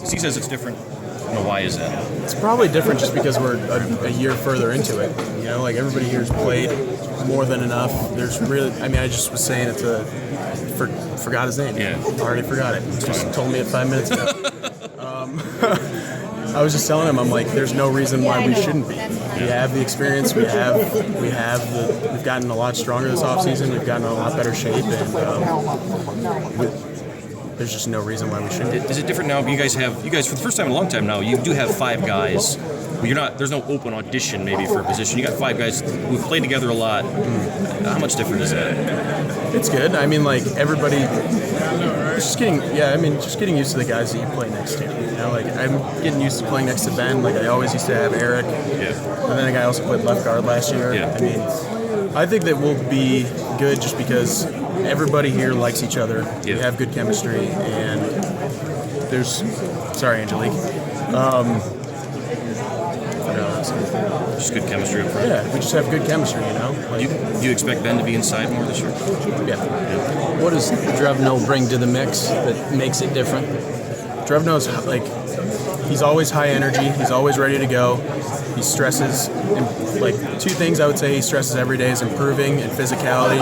He says it's different. Why is that? It's probably different just because we're a year further into it. Like everybody here's played more than enough. There's really, I just was saying it to, forgot his name. Yeah. Already forgot it. Just told me it 5 minutes ago. I was just telling him, I'm like, there's no reason why we shouldn't be. We have the experience. We've gotten a lot stronger this offseason. We've gotten in a lot better shape, and there's just no reason why we shouldn't. Is it different now? You guys for the first time in a long time now, you do have 5 guys. There's no open audition maybe for a position. You got 5 guys who've played together a lot. How much different is that? It's good. Everybody, just getting used to the guys that you play next to. I'm getting used to playing next to Ben. I always used to have Eric. Yeah. And then I also played left guard last year. Yeah. I think that we'll be good just because everybody here likes each other. Yeah. We have good chemistry, and sorry, Angelique. Just good chemistry up front. Yeah, we just have good chemistry, Do you expect Ben to be inside more this year? Yeah. What does Drevno bring to the mix that makes it different? Drevno's he's always high energy. He's always ready to go. He stresses, and 2 things I would say he stresses every day is improving and physicality.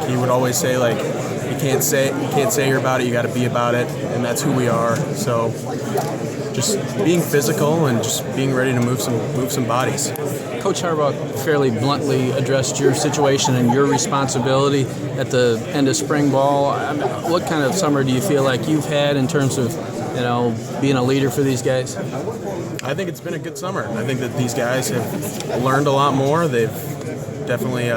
He would always say you can't say you're about it. You got to be about it, and that's who we are. So just being physical and just being ready to move some bodies. Coach Harbaugh fairly bluntly addressed your situation and your responsibility at the end of spring ball. What kind of summer do you feel like you've had in terms of being a leader for these guys? I think it's been a good summer. I think that these guys have learned a lot more. They've definitely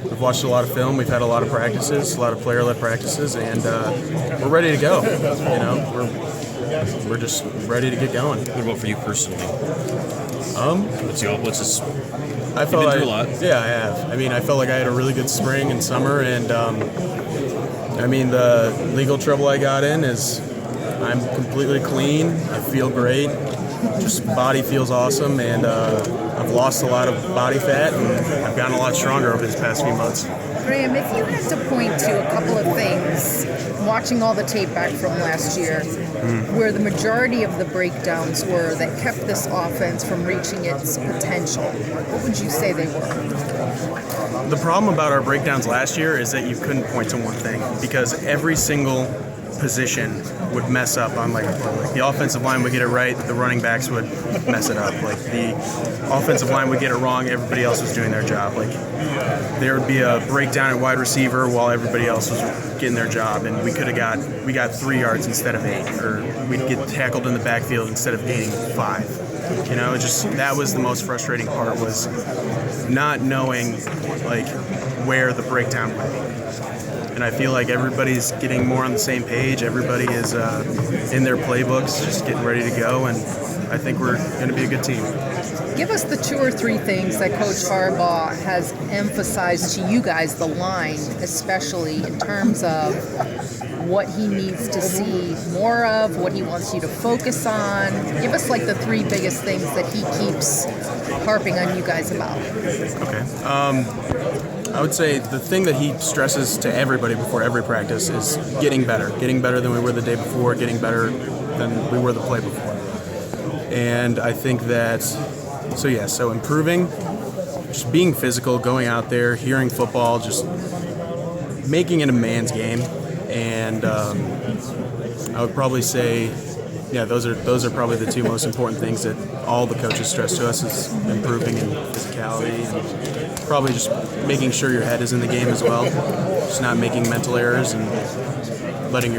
we've watched a lot of film. We've had a lot of practices, a lot of player-led practices, and we're ready to go. We're just ready to get going. What about for you personally? What's this? I felt you've been through a lot. Yeah, I have. I felt like I had a really good spring and summer, and the legal trouble I got in is I'm completely clean. I feel great. Just body feels awesome, and I've lost a lot of body fat, and I've gotten a lot stronger over these past few months. Graham, if you had to point to a couple of things, watching all the tape back from last year, where the majority of the breakdowns were that kept this offense from reaching its potential, what would you say they were? The problem about our breakdowns last year is that you couldn't point to one thing, because every single position would mess up on a play. The offensive line would get it right, the running backs would mess it up. The offensive line would get it wrong, everybody else was doing their job. There would be a breakdown at wide receiver while everybody else was getting their job, and we got 3 yards instead of 8, or we'd get tackled in the backfield instead of gaining 5. That was the most frustrating part, was not knowing where the breakdown would be. And I feel like everybody's getting more on the same page. Everybody is in their playbooks, just getting ready to go, and I think we're going to be a good team. Give us the 2 or 3 things that Coach Harbaugh has emphasized to you guys, the line, especially in terms of what he needs to see more of, what he wants you to focus on. Give us the 3 biggest things that he keeps harping on you guys about. Okay. I would say the thing that he stresses to everybody before every practice is getting better than we were the day before, getting better than we were the play before. And I think that, so improving, just being physical, going out there, hearing football, just making it a man's game. And I would probably say, those are probably the 2 most important things that all the coaches stress to us, is improving in physicality, and probably just making sure your head is in the game as well, just not making mental errors and letting your